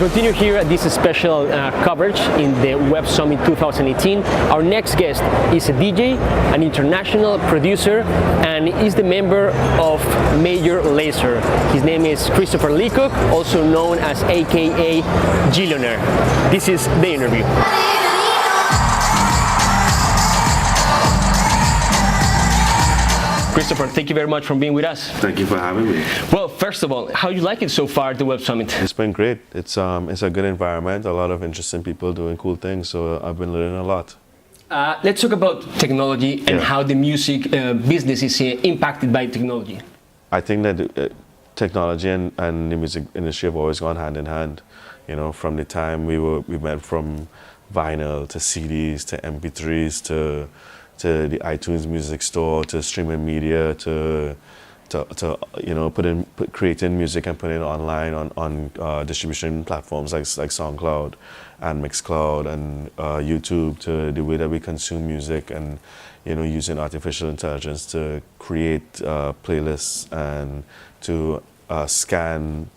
continue here at this special coverage in the Web Summit 2018. Our next guest is a DJ, an international producer, and is the member of Major Lazer. His name is Christopher Leacock, also known as AKA Jillionaire. This is the interview. Christopher, thank you very much for being with us. Thank you for having me. Well, first of all, how you like it so far at the Web Summit? It's been great. It's a good environment, a lot of interesting people doing cool things, so I've been learning a lot. Let's talk about technology and how the music business is impacted by technology. I think that technology and the music industry have always gone hand in hand. You know, from the time we went from vinyl to CDs to MP3s to the iTunes Music Store, to streaming media, to you know, creating music and putting it online on distribution platforms like SoundCloud and Mixcloud and YouTube, to the way that we consume music, and you know, using artificial intelligence to create playlists and to scan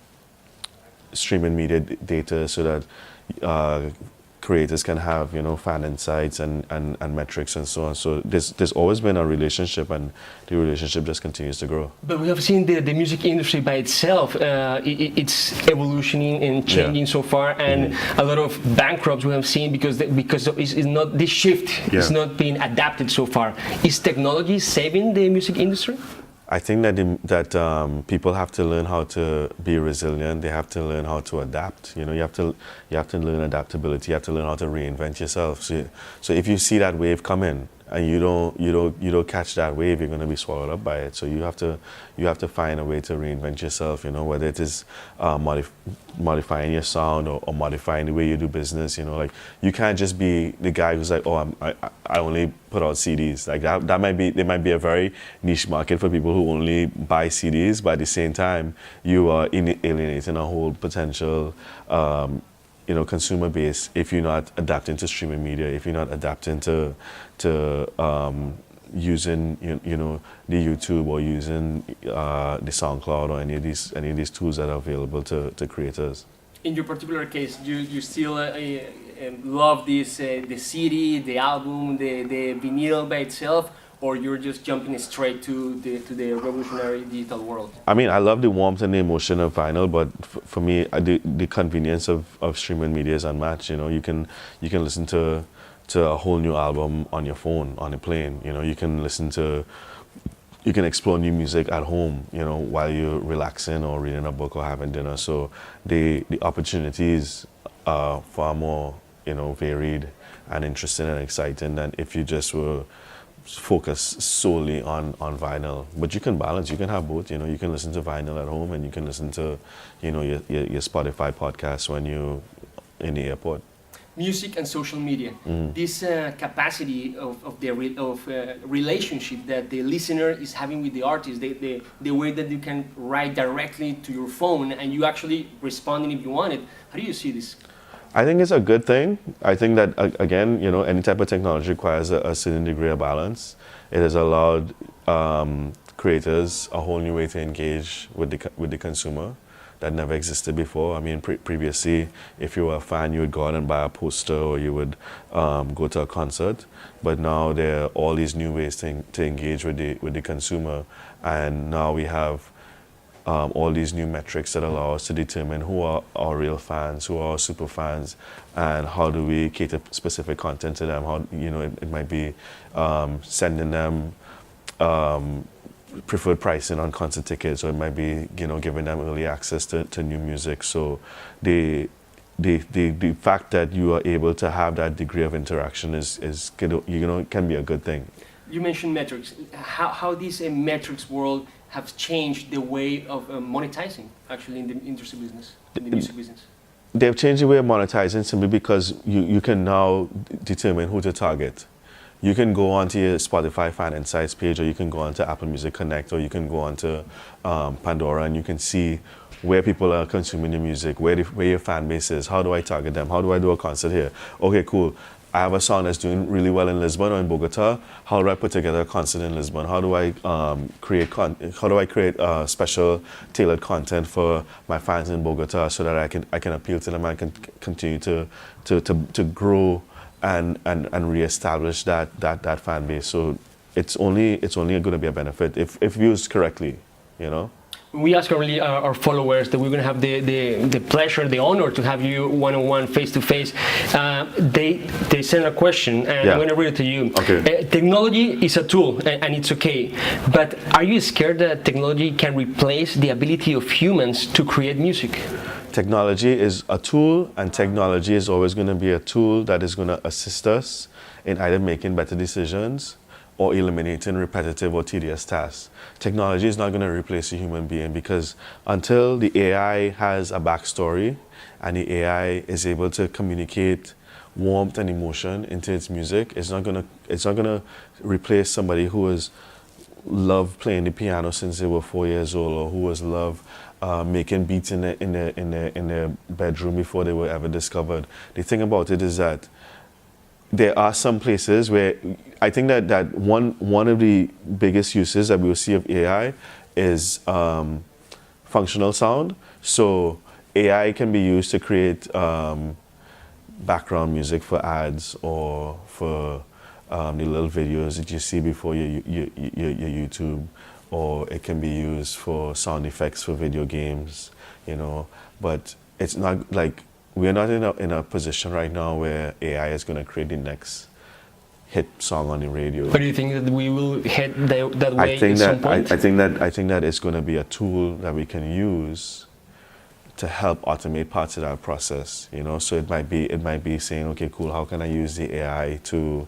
streaming media data so that creators can have, you know, fan insights and metrics and so on. So there's always been a relationship, and the relationship just continues to grow. But we have seen the music industry by itself, it's evolutioning and changing so far, and a lot of bankrupts we have seen because it's not, this shift is not being adapted so far. Is technology saving the music industry? I think that people have to learn how to be resilient. They have to learn how to adapt. You know, you have to learn adaptability. You have to learn how to reinvent yourself. So if you see that wave come in and you don't catch that wave, you're going to be swallowed up by it. So you have to find a way to reinvent yourself. You know, whether it is modifying your sound or modifying the way you do business. You know, like you can't just be the guy who's like, oh, I only put out CDs. Like there might be a very niche market for people who only buy CDs, but at the same time, you are alienating a whole potential you know, consumer base if you're not adapting to streaming media, if you're not adapting to using you know, the YouTube or using the SoundCloud or any of these tools that are available to creators. In your particular case, you still love this the CD, the album, the vinyl by itself, or you're just jumping straight to the revolutionary digital world? I mean, I love the warmth and the emotion of vinyl, but for me, the convenience of streaming media is unmatched. You know, you can listen to a whole new album on your phone, on a plane. You know, you can explore new music at home, you know, while you're relaxing or reading a book or having dinner. So the opportunities are far more, you know, varied and interesting and exciting than if you just were focus solely on vinyl. But you can balance, you can have both. You know, you can listen to vinyl at home and you can listen to, you know, your Spotify podcast when you're in the airport. Music and social media, this capacity of relationship that the listener is having with the artist, the way that you can write directly to your phone and you actually responding if you want it. How do you see this? I think it's a good thing. I think that, again, you know, any type of technology requires a certain degree of balance. It has allowed creators a whole new way to engage with the consumer that never existed before. I mean, previously, if you were a fan, you would go out and buy a poster or you would go to a concert. But now there are all these new ways to engage with the consumer. And now we have all these new metrics that allow us to determine who are our real fans, who are our super fans, and how do we cater specific content to them. How, you know, it might be sending them preferred pricing on concert tickets, or it might be, you know, giving them early access to new music. So the fact that you are able to have that degree of interaction is you know, can be a good thing. You mentioned metrics. How this metrics world have changed the way of monetizing actually in the industry business, in the music business? They've changed the way of monetizing simply because you can now determine who to target. You can go onto your Spotify Fan Insights page, or you can go onto Apple Music Connect, or you can go onto Pandora, and you can see where people are consuming your music, where your fan base is. How do I target them? How do I do a concert here? Okay, cool. I have a song that's doing really well in Lisbon or in Bogota. How do I put together a concert in Lisbon? How do I create special tailored content for my fans in Bogota so that I can appeal to them and can continue to grow and reestablish that fan base. So it's only going to be a benefit if used correctly, you know. We ask our followers that we're going to have the pleasure, the honor to have you one-on-one, face-to-face. They send a question, and I'm going to read it to you. Okay. Technology is a tool, and it's okay. But are you scared that technology can replace the ability of humans to create music? Technology is a tool, and technology is always going to be a tool that is going to assist us in either making better decisions or eliminating repetitive or tedious tasks. Technology is not going to replace a human being, because until the AI has a backstory and the AI is able to communicate warmth and emotion into its music, it's not going to replace somebody who has loved playing the piano since they were 4 years old, or who has loved making beats in their bedroom before they were ever discovered. The thing about it is that there are some places where I think that one of the biggest uses that we will see of AI is functional sound. So AI can be used to create background music for ads or for the little videos that you see before your YouTube, or it can be used for sound effects for video games, you know. But it's not like, we're not in a position right now where AI is going to create the next hit song on the radio. But do you think that we will head that way at some point? I think that it's going to be a tool that we can use to help automate parts of that process. You know, so it might be saying, okay, cool, how can I use the AI to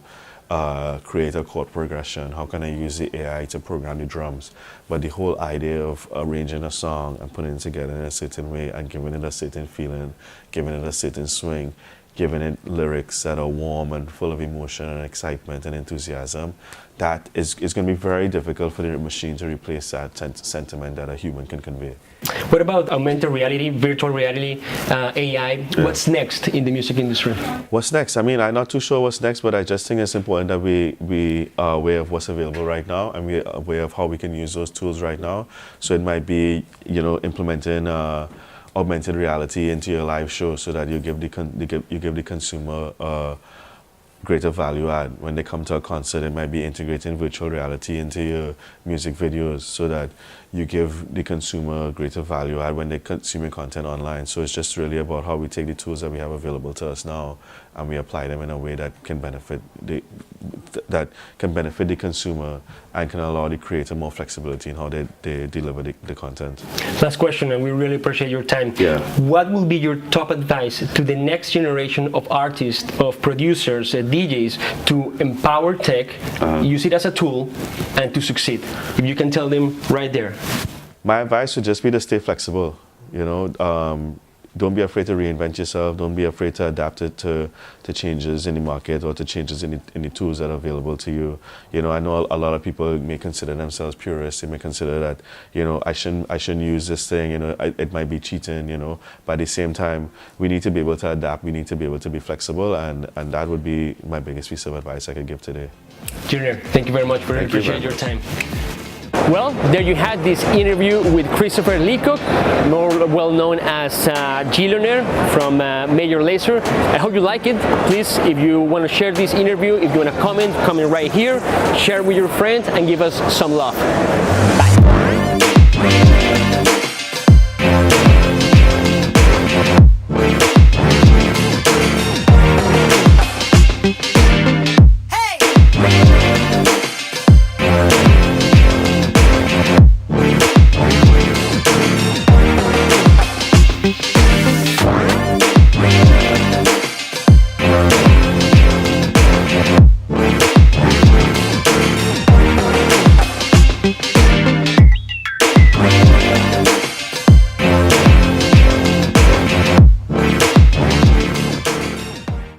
create a chord progression? How can I use the AI to program the drums? But the whole idea of arranging a song and putting it together in a certain way and giving it a certain feeling, giving it a certain swing, giving it lyrics that are warm and full of emotion and excitement and enthusiasm, that is going to be very difficult for the machine to replace that sentiment that a human can convey. What about augmented reality, virtual reality, AI? Yeah. What's next in the music industry? What's next? I mean, I'm not too sure what's next, but I just think it's important that we are aware of what's available right now, and we're aware of how we can use those tools right now. So it might be, you know, implementing augmented reality into your live show so that you give the consumer greater value add. When they come to a concert, it might be integrating virtual reality into your music videos so that you give the consumer greater value add when they consume your content online. So it's just really about how we take the tools that we have available to us now and we apply them in a way that can benefit the consumer and can allow the creator more flexibility in how they deliver the content. Last question, and we really appreciate your time. Yeah. What will be your top advice to the next generation of artists, of producers, DJs to empower tech, use it as a tool, and to succeed? If you can tell them right there. My advice would just be to stay flexible. You know, don't be afraid to reinvent yourself. Don't be afraid to adapt it to changes in the market or to changes in the tools that are available to you. You know, I know a lot of people may consider themselves purists. They may consider that, you know, I shouldn't use this thing. You know, it might be cheating. You know, but at the same time, we need to be able to adapt. We need to be able to be flexible, and that would be my biggest piece of advice I could give today. Jillionaire, thank you very much. Really appreciate your time. Well, there you had this interview with Christopher Leacock, more well known as Jillionaire from Major Lazer. I hope you like it. Please, if you want to share this interview, if you want to comment right here, share with your friends and give us some love.